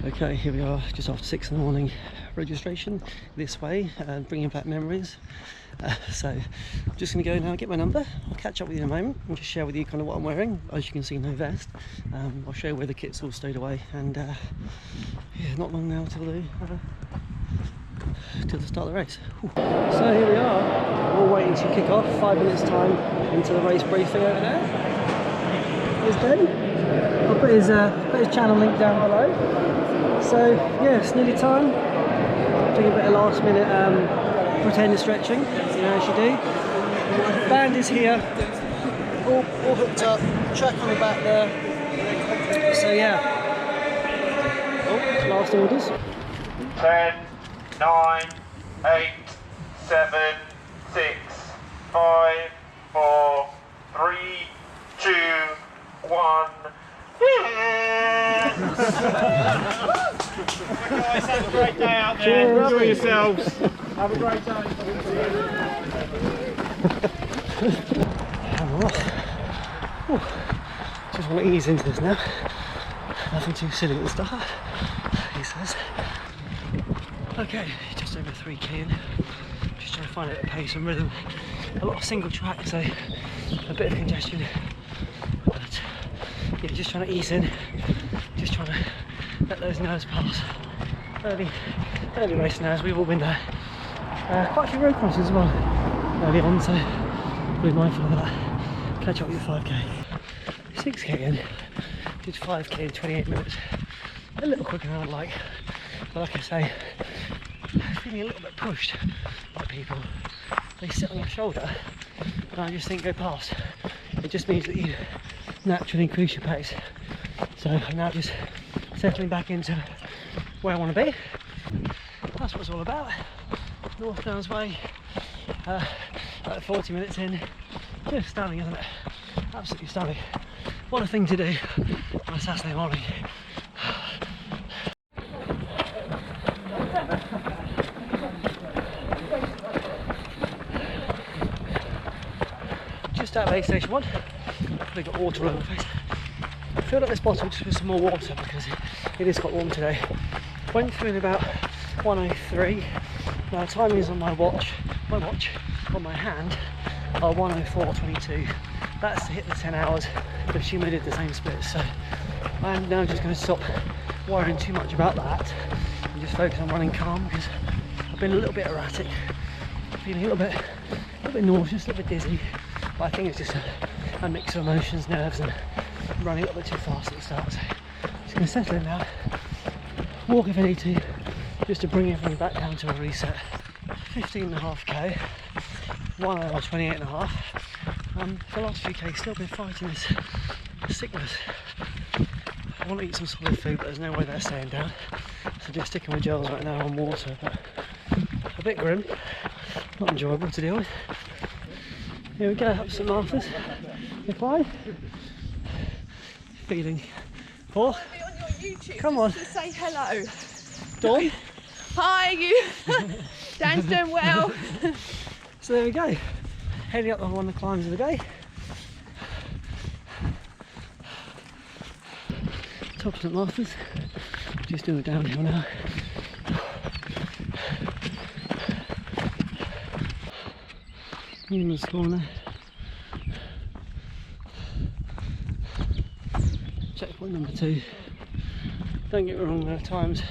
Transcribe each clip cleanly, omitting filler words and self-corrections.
Okay, here we are, just after 6 in the morning. Registration this way, bringing back memories. So I'm just going to go now, get my number. I'll catch up with you in a moment and just share with you kind of what I'm wearing. As you can see, no vest. I'll show you where the kit's all stowed away, and yeah, not long now till the start of the race. So here we are, all waiting to kick off. 5 minutes time into the race briefing over there. Here's Ben. I'll put his channel link down below. So yeah, it's nearly time. Doing a bit of last minute pretend stretching, you know, as you do. Band is here, all hooked up, track on the back there. So yeah. Oh, last orders. 10, 9, 8, 7, 6, 5, 4, 3, 2, 1. Guys, have a great day out there. Cheers. Enjoy yourselves. Have a great day. I'm off. Just want to ease into this now. Nothing too silly at the start, he says. Okay, just over 3k in. Just trying to find a pace and rhythm. A lot of single track, so a bit of congestion. But yeah, just trying to ease in. Just trying to let those nerves pass. Early race nerves, we've all been there. Quite a few road crosses as well early on, so be mindful of that. Catch up with your 5k. 6k in, did 5k in 28 minutes. A little quicker than I'd like, but like I say, feeling a little bit pushed by people. They sit on your shoulder, and I just think go past. It just means that you naturally increase your pace. So I'm now just settling back into where I want to be. That's what it's all about. North Downs Way, about 40 minutes in. Just stunning, isn't it? Absolutely stunning. What a thing to do on a Saturday morning. Just out of aid station 1, I've got water all over my face. I filled up this bottle just with some more water because it is quite warm today. Went through in about 1:03. Now timing is on my watch on my hand are 1:04:22. That's to hit the 10 hours, but assuming I did the same split. So I'm now just going to stop worrying too much about that and just focus on running calm, because I've been a little bit erratic, feeling a little bit nauseous, a little bit dizzy. But I think it's just a mix of emotions, nerves, and running a little bit too fast at the start. So just going to settle in now, walk if I need to, just to bring everything back down to a reset. 15.5k, 1 hour 28.5. For the last few k's, still been fighting this sickness. I want to eat some solid food, but there's no way that's staying down. So just sticking with gels right now on water, but a bit grim, not enjoyable to deal with. Here we go, up St Martha's. Goodbye. Feeling poor. Come on. To say hello. Dawn. Hi, you. Dan's doing well. So there we go. Heading up on one of the climbs of the day. Top of St Martha's. Just doing a downhill now. Newman's Corner. Checkpoint number 2. Don't get me wrong, there are times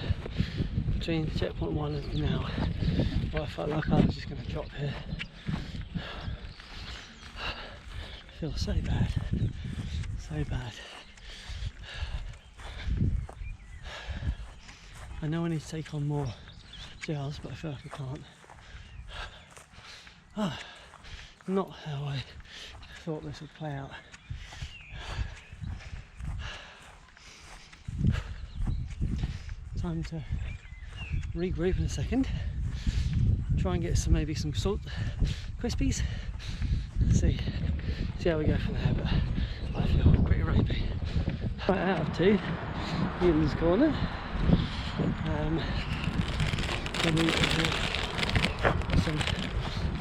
between checkpoint 1 and now where I felt like I was just going to drop here. I feel so bad, so bad. I know I need to take on more gels, but I feel like I can't. Not how I thought this would play out. Time to regroup in a second. Try and get maybe some salt crispies. See how we go from there. But I feel pretty ropey. Right out of 2, Newman's Corner. Then we some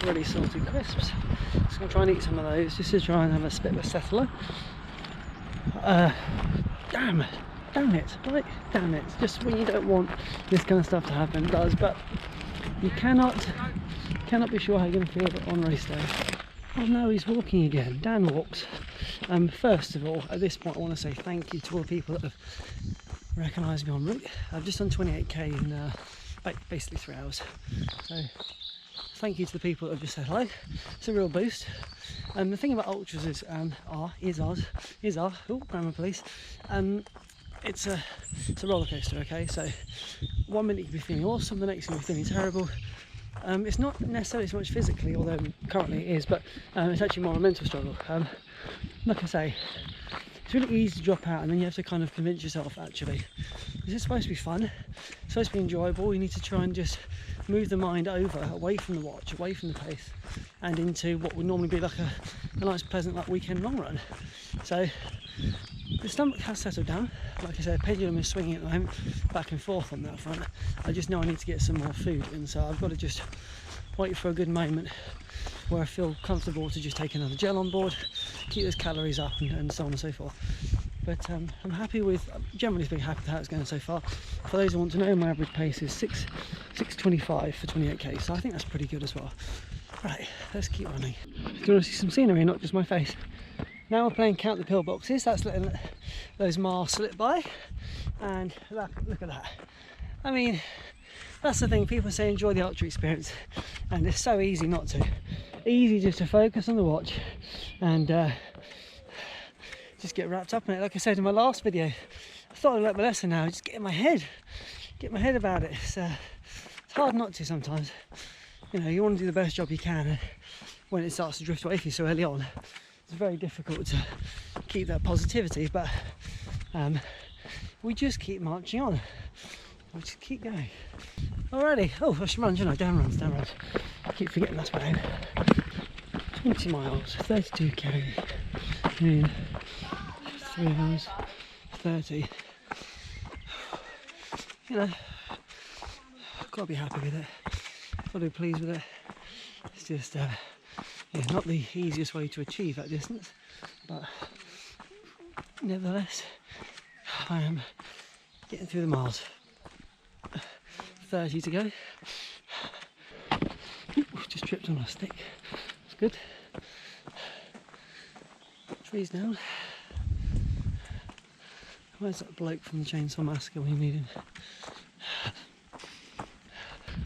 really salty crisps. Just going to try and eat some of those just to try and have a bit of a settler. Damn, damn it, right? Damn it. It's just when you don't want this kind of stuff to happen, it does, but you cannot be sure how you're going to feel on race day. Oh no, he's walking again. Dan walks. First of all, at this point I want to say thank you to all the people that have recognised me en route. I've just done 28k in basically 3 hours. So thank you to the people that have just said hello. It's a real boost. The thing about ultras is grammar police. It's a roller coaster, okay? So one minute you can be feeling awesome, the next you can be feeling terrible. It's not necessarily so much physically, although currently it is, but it's actually more a mental struggle. Like I say, it's really easy to drop out, and then you have to kind of convince yourself, actually, this is supposed to be fun, it's supposed to be enjoyable. You need to try and just move the mind over, away from the watch, away from the pace, and into what would normally be like a nice, pleasant, like weekend long run. So the stomach has settled down. Like I said, pendulum is swinging at the moment, back and forth on that front. I just know I need to get some more food, and so I've got to just wait for a good moment where I feel comfortable to just take another gel on board, keep those calories up, and so on and so forth. But I'm happy with, generally speaking, happy with how it's going so far. For those who want to know, my average pace is 6:25 for 28k, so I think that's pretty good as well. Right, let's keep running. Do you want to see some scenery, not just my face? Now we're playing count the pillboxes. That's letting those miles slip by, and look at that. I mean, that's the thing, people say enjoy the ultra experience, and it's so easy not to. Easy just to focus on the watch and just get wrapped up in it. Like I said in my last video, I thought I'd learnt my lesson now, just get in my head about it. It's hard not to sometimes. You know, you want to do the best job you can, and when it starts to drift away from you so early on, it's very difficult to keep that positivity, but we just keep marching on. We just keep going. Alrighty. Oh, I should run, shouldn't I? Down runs. I keep forgetting that's my aim. 20 miles, 32k in 3 hours 30. You know, I've got to be happy with it. I've got to be pleased with it. It's just yeah, not the easiest way to achieve that distance, but nevertheless I am getting through the miles. 30 to go. Ooh, just tripped on a stick. That's good. Trees down. Where's that bloke from the Chainsaw Massacre when you need him?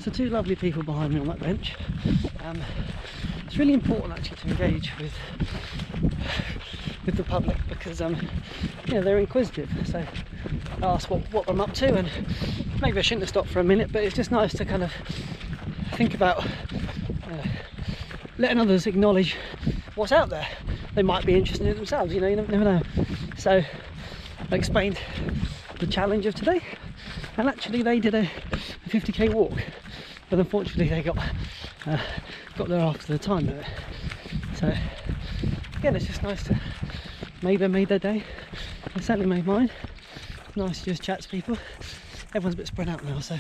So 2 lovely people behind me on that bench. It's really important actually to engage with the public, because you know, they're inquisitive, so I ask what I'm up to, and maybe I shouldn't have stopped for a minute, but it's just nice to kind of think about letting others acknowledge what's out there. They might be interested in it themselves, you know, you never know. So I explained the challenge of today, and actually they did a 50k walk, but unfortunately they got there after the time limit. So again, it's just nice to, maybe they made their day. They certainly made mine. It's nice to just chat to people. Everyone's a bit spread out now, so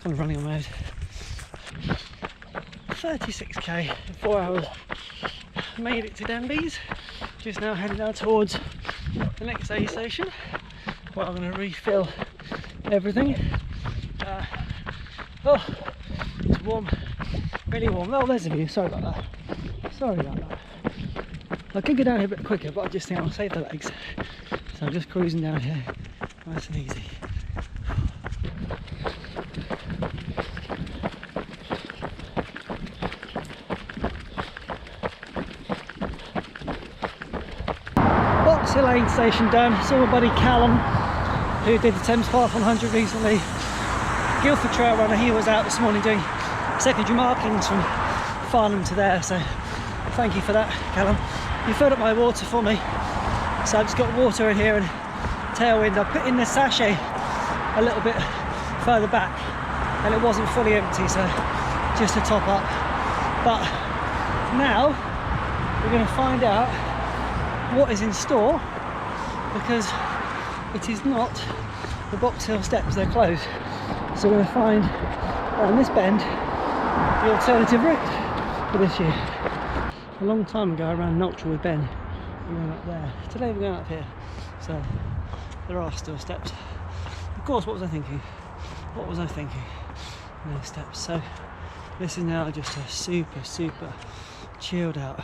kind of running on my own. 36k in 4 hours. Made it to Denby's. Just now heading down towards the next aid station, where I'm going to refill everything. Oh, it's warm, really warm. Oh, there's a view. Sorry about that. I could go down here a bit quicker, but I just think I'll save the legs. So I'm just cruising down here, nice and easy. Oxted aid station done. Saw my buddy Callum, who did the Thames Path 100 recently. Guildford Trail Runner, he was out this morning doing secondary markings from Farnham to there, so thank you for that, Callum. You filled up my water for me, so I've just got water in here and tailwind. I put in the sachet a little bit further back and it wasn't fully empty, so just to top up. But now we're going to find out what is in store, because it is not the Box Hill steps, they're closed. So we're going to find around this bend the alternative route for this year. A long time ago I ran an ultra with Ben, we went up there. Today we're going up here, so there are still steps. Of course, what was I thinking? What was I thinking? No steps. So this is now just a super chilled out,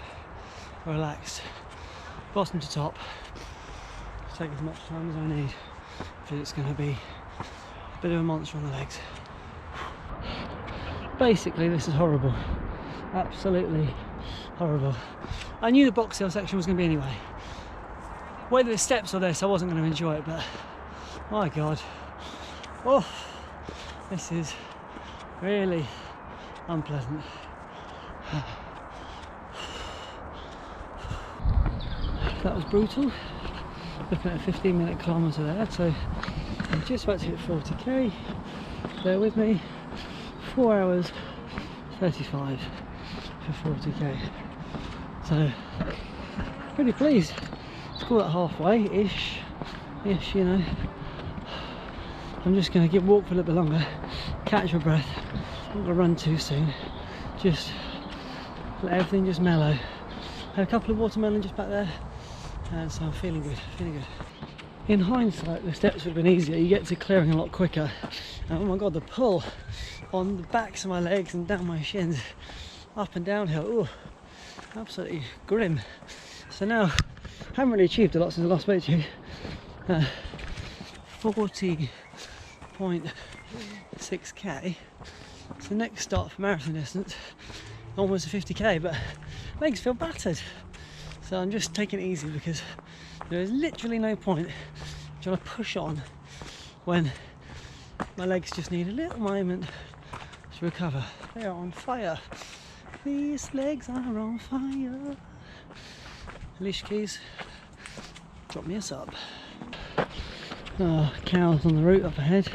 relaxed, bottom to top. Take as much time as I need because it's going to be a bit of a monster on the legs. Basically, this is horrible. Absolutely horrible. I knew the box hill section was going to be anyway. Whether the steps or this, I wasn't going to enjoy it, but my God, oh, this is really unpleasant. That was brutal. Looking at a 15-minute kilometre there, so I'm just about to hit 40k. Bear with me. 4 hours 35 for 40k. So pretty pleased. Let's call that halfway-ish, you know. I'm just going to walk for a little bit longer, catch my breath. I'm not going to run too soon. Just let everything just mellow. Had a couple of watermelon just back there, and so I'm feeling good, In hindsight, the steps would have been easier. You get to clearing a lot quicker. And oh my God, the pull on the backs of my legs and down my shins, up and downhill. Ooh, absolutely grim. So now, I haven't really achieved a lot since I last spoke to you. 40.6k. So next stop for marathon distance, almost a 50k, but legs feel battered. So I'm just taking it easy because there is literally no point trying to push on when my legs just need a little moment to recover. They are on fire. These legs are on fire. Leash keys, drop me a sub. Oh, cows on the route up ahead.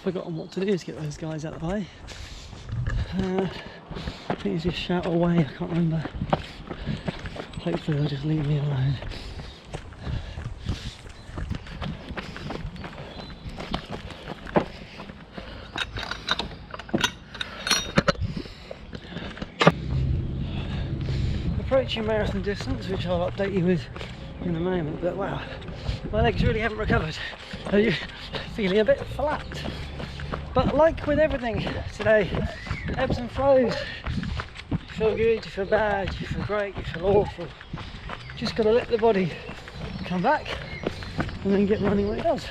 Forgotten what to do to get those guys out of the way. I think it's just shout away, I can't remember. Hopefully they'll just leave me alone. Approaching marathon distance, which I'll update you with in a moment, but wow, my legs really haven't recovered. I'm feeling a bit flat. But like with everything today, ebbs and flows. You feel good, you feel bad, you feel great, you feel awful. Just got to let the body come back and then get running when it does.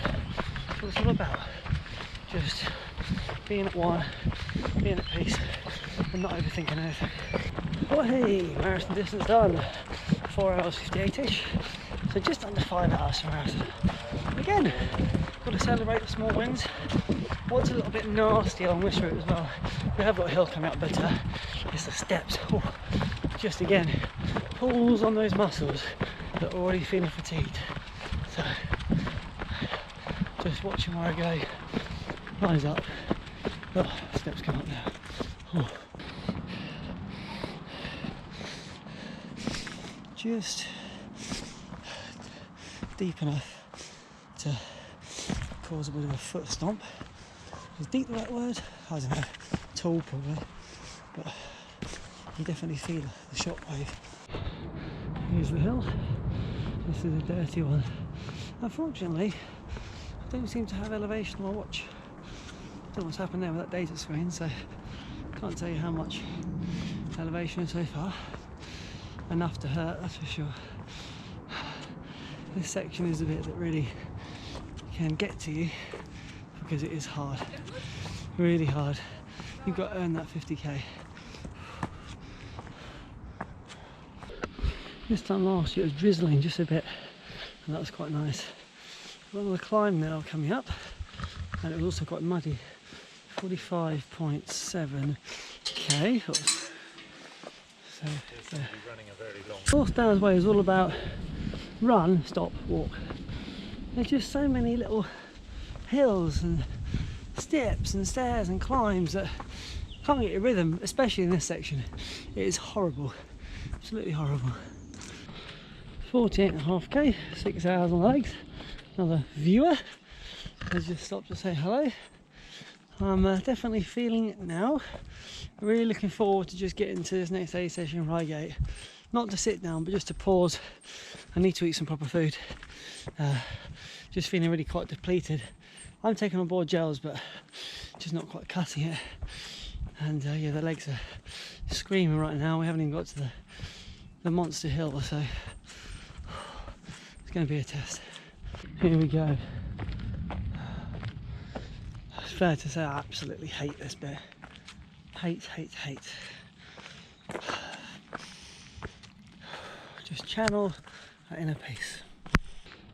That's what it's all about. Just being at one, being at peace, and not overthinking anything. Well, hey, marathon distance done. 4 hours 58ish. So just under 5 hours for marathon. Again, got to celebrate the small wins. What's a little bit nasty on this route as well, we have got a hill coming up, but it's the steps. Oh, just again, pulls on those muscles that are already feeling fatigued. So, just watching where I go. Rise up. Oh, steps come up now. Oh. Just deep enough to cause a bit of a foot stomp. Is deep the right word? I don't know. Tall probably, but you definitely feel the shockwave. Here's the hill. This is a dirty one. Unfortunately, I don't seem to have elevation on my watch. Don't know what's happened there with that data screen, so can't tell you how much elevation so far. Enough to hurt, that's for sure. This section is the bit that really can get to you because it is hard, really hard. You've got to earn that 50k. This time last year it was drizzling just a bit, and that was quite nice. Another climb now coming up, and it was also quite muddy. 45.7k. So, North Downs Way is all about run, stop, walk. There's just so many little hills and steps and stairs and climbs that can't get your rhythm, especially in this section. It is horrible, absolutely horrible. 48.5k, 6 hours on the legs. Another viewer has just stopped to say hello. I'm definitely feeling it now. Really looking forward to just getting to this next aid session in Reigate. Not to sit down, but just to pause I need to eat some proper food. Just feeling really quite depleted. I'm taking on board gels, but just not quite cutting it. And yeah, the legs are screaming right now. We haven't even got to the monster hill, so it's going to be a test. Here we go. It's fair to say I absolutely hate this bit. Hate. Just channel that inner peace.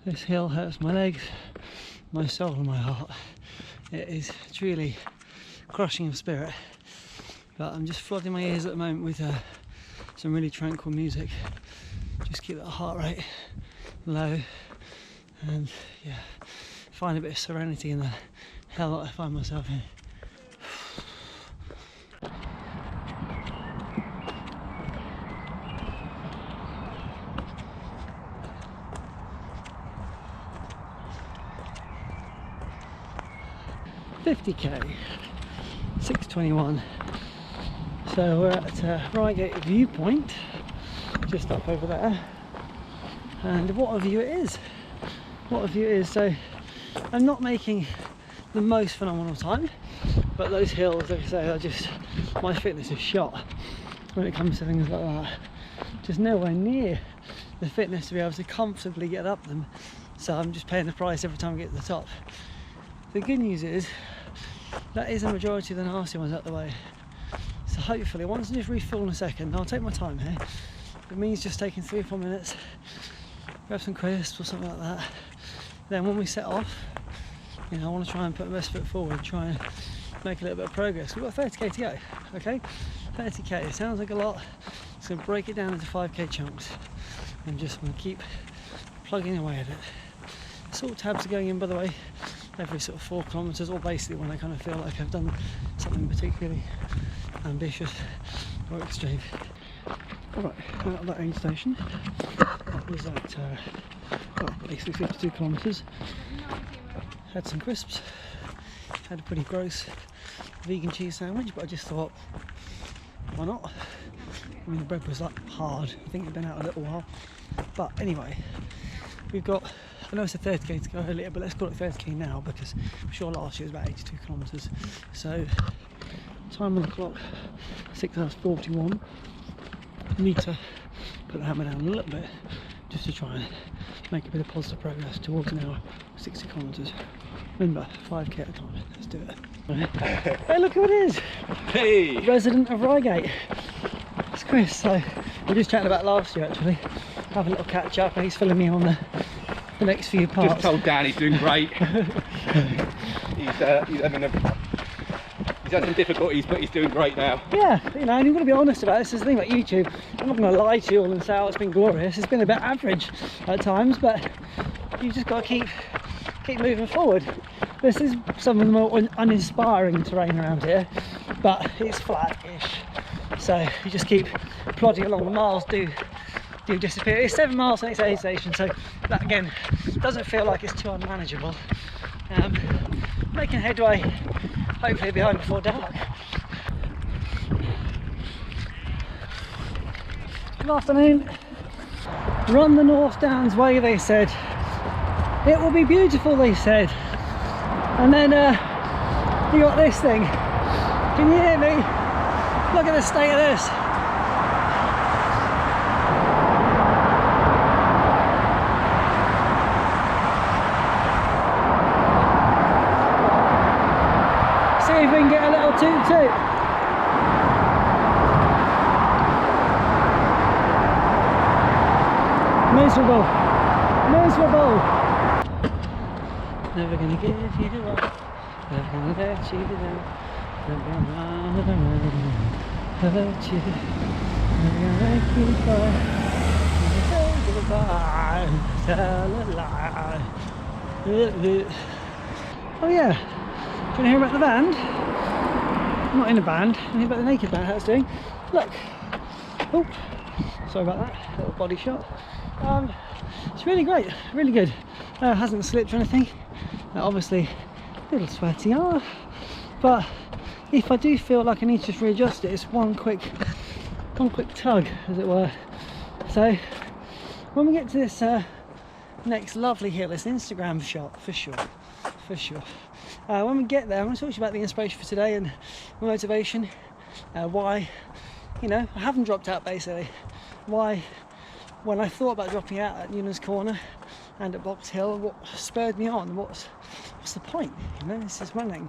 This hill hurts my legs, my soul and my heart. It is truly crushing of spirit. But I'm just flooding my ears at the moment with some really tranquil music. Just keep that heart rate low and yeah, find a bit of serenity in the hell that I find myself in. $50k, 6:21. So we're at Reigate Viewpoint, just up over there, and what a view it is! What a view it is! So I'm not making the most phenomenal time, but those hills, like I say, are just, my fitness is shot when it comes to things like that. Just nowhere near the fitness to be able to comfortably get up them. So I'm just paying the price every time I get to the top. The good news is that is the majority of the nasty ones out the way. So hopefully, once I just refill in a second, I'll take my time here. It means just taking 3 or 4 minutes, grab some crisps or something like that. Then when we set off, you know, I want to try and put the best foot forward, try and make a little bit of progress. We've got 30k to go, okay? 30k, it sounds like a lot. It's going to break it down into 5k chunks. I'm just going to keep plugging away at it. Salt tabs are going in, by the way, every sort of 4 kilometres, or basically when I kind of feel like I've done something particularly ambitious or extreme. Alright, out of that aid station, that was at well, basically 52 kilometres. Had some crisps, had a pretty gross vegan cheese sandwich, but I just thought, why not? I mean, the bread was like hard, I think it'd been out a little while. But anyway, we've got, I know it's a 30k to go earlier, but let's call it 30k now, because I'm sure last year was about 82 kilometres. So time on the clock, 6 hours 41. Need to put the hammer down a little bit just to try and make a bit of positive progress towards an hour, 60 kilometres. Remember, 5k at a time. Let's do it. Hey, look who it is! Hey! Resident of Reigate. It's Chris. So we're just chatting about last year actually. Have a little catch up, and he's filling me on the next few parts. Just told Dan he's doing great. He's had some difficulties, but he's doing great now. Yeah, you know, and you've got to be honest about this. This is the thing about YouTube. I'm not going to lie to you all and say, oh, it's been glorious. It's been a bit average at times, but you've just got to keep moving forward. This is some of the more uninspiring terrain around here, but it's flat-ish. So you just keep plodding along. The miles do disappear. It's 7 miles next aid station, so that again doesn't feel like it's too unmanageable. Making headway, hopefully behind before dark. Good afternoon. Run the North Downs way, they said. It will be beautiful, they said. And then you got this thing. Can you hear me? Look at the state of this. See if we can get a little toot toot. Miserable. Miserable. Never gonna give you up. Never gonna let you down. Never gonna hurt you. Never gonna make you cry. Never goodbye. Tell a lie. Oh yeah. Do you want to hear about the band? I'm not in a band. I hear about the naked band, how it's doing. Look. Oh, sorry about that. Little body shot. It's really great. Really good. Hasn't slipped or anything. Obviously a little sweaty, but if I do feel like I need to just readjust it, it's one quick tug, as it were. So when we get to this next lovely hill, it's an Instagram shot for sure, for sure. When we get there, I'm going to talk to you about the inspiration for today and my motivation, why, you know, I haven't dropped out basically, why when I thought about dropping out at Newlands Corner and at Box Hill, what spurred me on, what's the point, you know, this is running,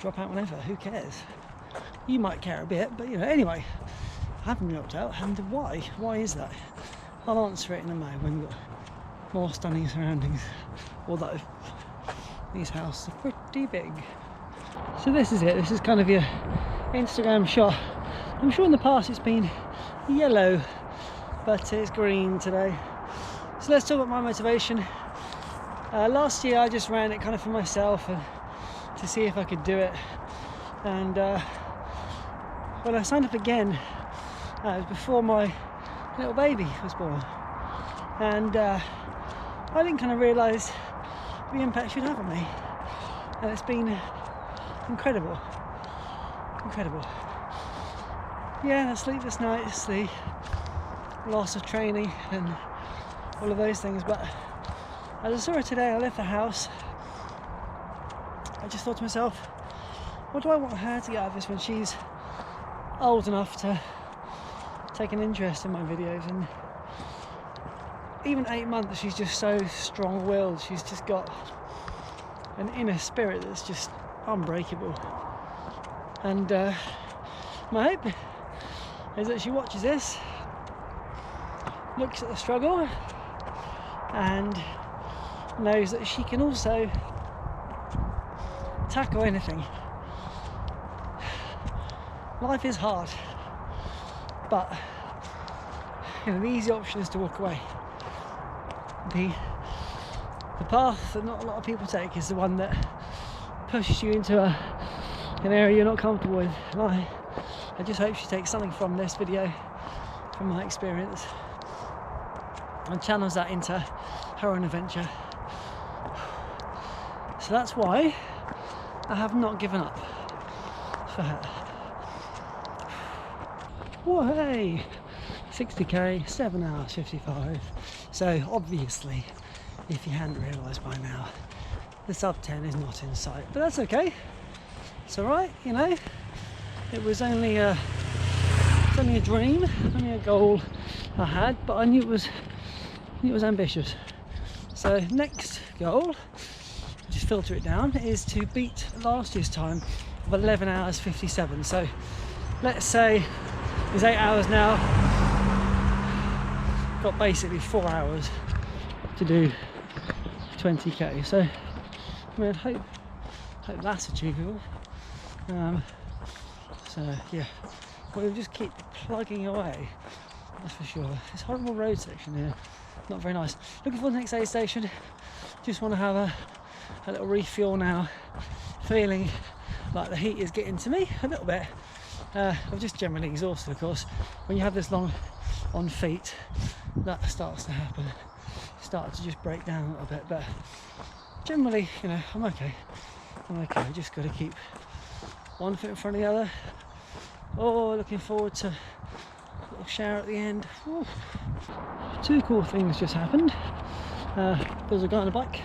drop out whenever, who cares, you might care a bit, but you know, anyway, I haven't dropped out, and why is that? I'll answer it in a moment when we've got more stunning surroundings, although these houses are pretty big. So this is it, this is kind of your Instagram shot. I'm sure in the past it's been yellow, but it's green today. So let's talk about my motivation. Last year I just ran it kind of for myself and to see if I could do it, and when I signed up again, it was before my little baby was born, and I didn't kind of realise the impact she'd have on me, and it's been incredible. Yeah, the sleepless nights, the loss of training and all of those things, but as I saw her today, I left the house, I just thought to myself, what do I want her to get out of this when she's old enough to take an interest in my videos? And even 8 months, she's just so strong-willed, she's just got an inner spirit that's just unbreakable, and my hope is that she watches this, looks at the struggle, and knows that she can also tackle anything. Life is hard, but you know, the easy option is to walk away. The path that not a lot of people take is the one that pushes you into an area you're not comfortable with. And I just hope she takes something from this video, from my experience, and channels that into her own adventure. So that's why I have not given up for her. Whoa, hey! 60k, 7 hours 55. So obviously, if you hadn't realised by now, the sub 10 is not in sight, but that's okay. It's alright, you know. It was only a dream, only a goal I had, but I knew it was ambitious. So next goal, just filter it down, is to beat last year's time of 11 hours 57. So let's say it's 8 hours now, got basically 4 hours to do 20k. So I mean, I hope that's achievable. So yeah, we'll just keep plugging away, that's for sure. This horrible road section here, not very nice. Looking for the next aid station. Just want to have a little refuel now. Feeling like the heat is getting to me a little bit. I'm just generally exhausted, of course. When you have this long on feet, that starts to happen. Start to just break down a little bit, but generally, you know, I'm okay. Just got to keep one foot in front of the other. Oh, looking forward to a little shower at the end. Ooh. Two cool things just happened. There was a guy on a bike.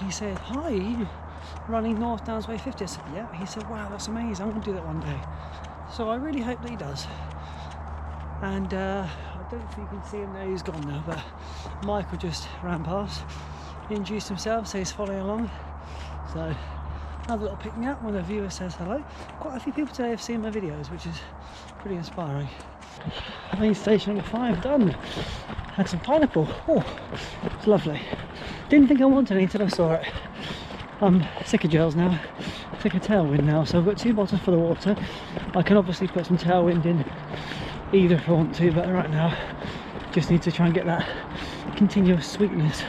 He said, "Hi, are you running North Downs Way 50?" I said, "Yeah." He said, "Wow, that's amazing. I'm going to do that one day." So I really hope that he does. And I don't think you can see him now, he's gone now, but Michael just ran past. He introduced himself, so he's following along. So another little pick me up when the viewer says hello. Quite a few people today have seen my videos, which is pretty inspiring. Main station number 5 done. Had some pineapple. Oh, it's lovely. Didn't think I wanted any until I saw it. I'm sick of gels now, sick of tailwind now, so I've got 2 bottles for the water. I can obviously put some tailwind in either if I want to, but right now just need to try and get that continuous sweetness,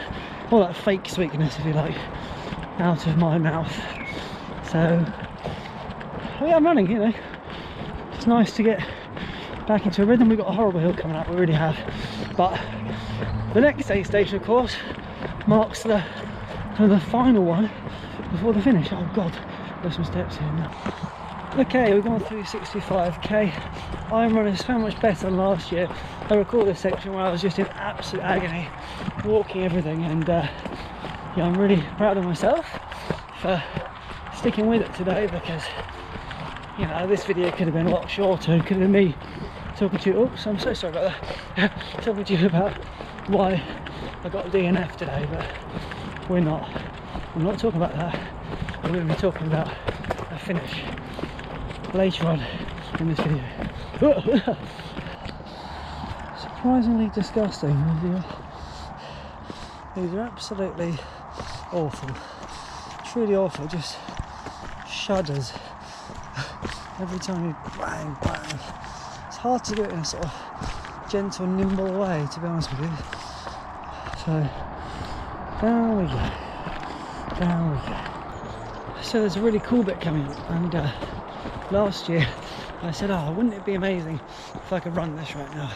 or that fake sweetness if you like, out of my mouth. So yeah, I'm running, you know. It's nice to get back into a rhythm. We've got a horrible hill coming up, we really have, but the next aid station, of course, marks the kind of the final one before the finish. Oh god, there's some steps here now. Okay, we've gone through 65k. I'm running so much better than last year. I recall this section where I was just in absolute agony, walking everything, and yeah, I'm really proud of myself for sticking with it today, because you know, this video could have been a lot shorter. It could have been me talking to you. Oops, I'm so sorry about that. Talking to you about why I got a DNF today, but we're not. I'm not talking about that. I'm going to be talking about a finish later on in this video. Surprisingly disgusting. These are absolutely awful. Truly awful. Just shudders every time you bang, bang. It's hard to do it in a sort of gentle, nimble way, to be honest with you. So, down we go. Down we go. So there's a really cool bit coming up, and last year I said, oh, wouldn't it be amazing if I could run this right now?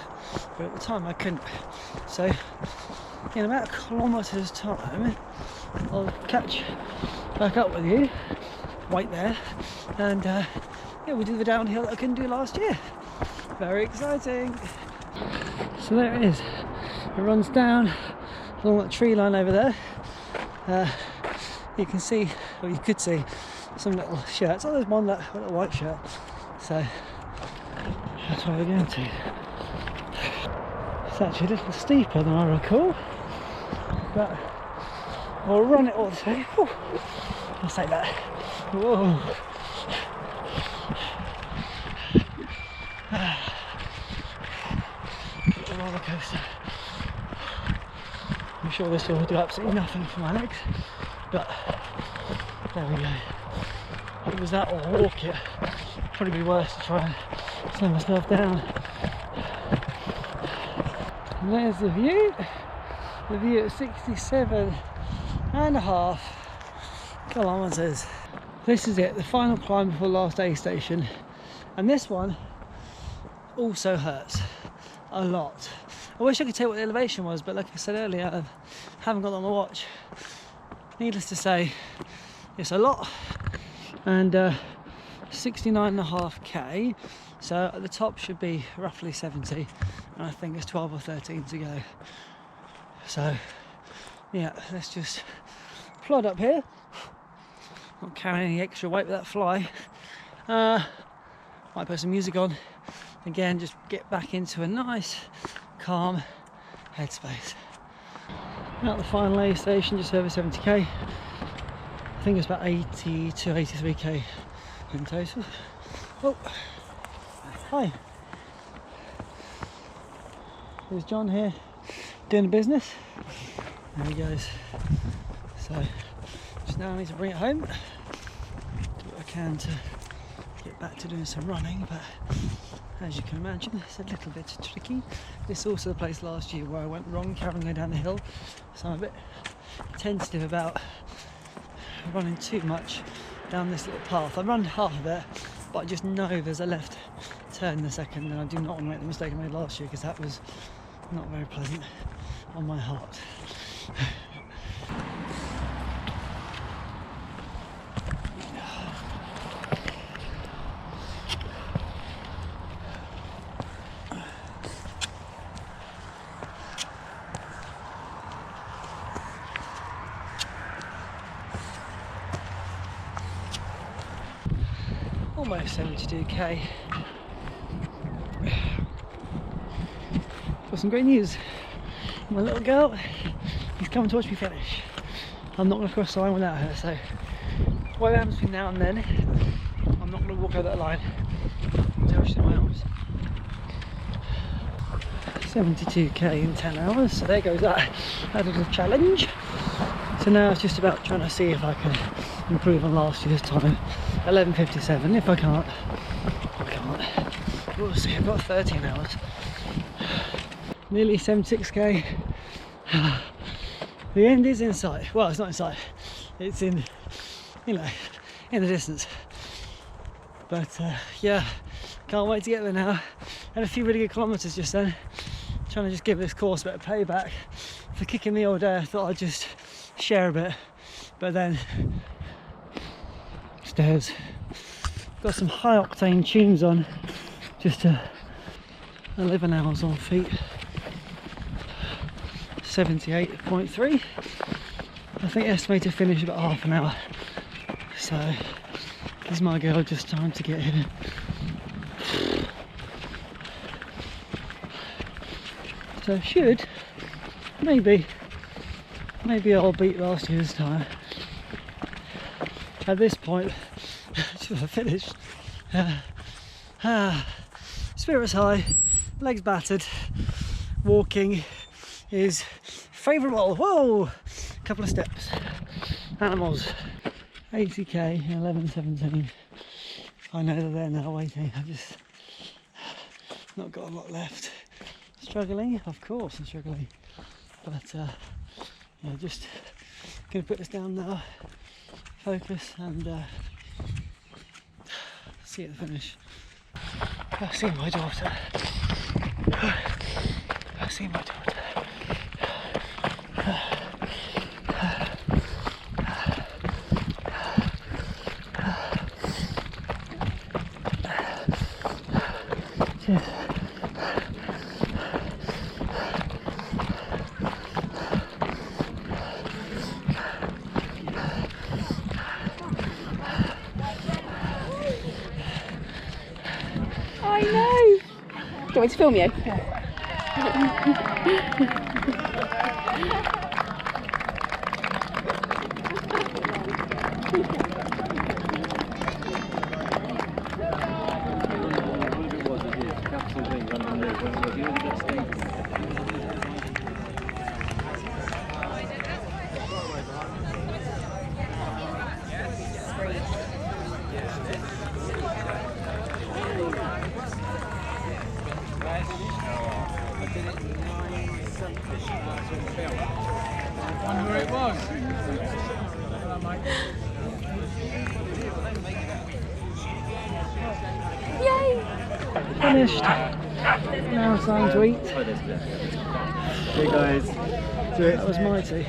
But at the time I couldn't. So in about a kilometre's time I'll catch back up with you, wait there, and yeah, we'll do the downhill that I couldn't do last year. Very exciting. So there it is. It runs down along that tree line over there. You can see, or you could see, some little shirts. Oh, there's one little white shirt. So that's where we're going to. It's actually a little steeper than I recall, but we'll run it all the way. I'll say that. Whoa. Little roller coaster. I'm sure this will do absolutely nothing for my legs, but there we go. If it was that or walk it, it'd probably be worse to try and slow myself down. And there's the view at 67.5 kilometres. This is it, the final climb before the last aid station, and this one also hurts a lot. I wish I could tell you what the elevation was, but like I said earlier, I haven't got it on the watch. Needless to say, it's a lot, and 69.5k, so at the top should be roughly 70, and I think it's 12 or 13 to go. So yeah, let's just plod up here, not carrying any extra weight with that fly. Might put some music on again, just get back into a nice calm headspace. At the final aid station, just over 70k. I think it's about 80 to 83k in total. Oh, hi. There's John here doing the business. There he goes. So just now I need to bring it home. Do what I can to get back to doing some running, but as you can imagine, it's a little bit tricky. This is also the place last year where I went wrong carrying her down the hill, so I'm a bit tentative about running too much down this little path. I've run half of it, but I just know there's a left turn in a second, and I do not want to make the mistake I made last year, because that was not very pleasant on my heart. Almost 72k. Got some great news. My little girl is coming to watch me finish. I'm not going to cross the line without her, so whatever happens between now and then, I'm not going to walk over that line until she's in my arms. 72k in 10 hours, so there goes that little challenge. So now it's just about trying to see if I can improve on last year's time. 11:57. If I can't, I can't. We'll see. I've got 13 hours. Nearly 76k. The end is in sight. Well, it's not in sight. It's in, you know, in the distance. But yeah, can't wait to get there now. Had a few really good kilometres just then. Trying to just give this course a bit of payback for kicking me all day. I thought I'd just share a bit, but then stairs. Got some high octane tunes on just to 11 hours on feet, 78.3. I think estimated finish about half an hour. So gives my girl just time to get in. So should maybe I'll beat last year's time. At this point, should have finished. Spirits high, legs battered, walking is favourable. Whoa! Couple of steps. Animals. 80k, 11:17. I know that they're now waiting. I've just not got a lot left. Struggling, of course I'm struggling. But yeah, just gonna put this down now. Focus and see at the finish. I've seen my daughter. I've seen my daughter. Cheers. I know. Do you want me to film you? Yay! Finished. Now it's time to eat. Hey guys. That was mighty.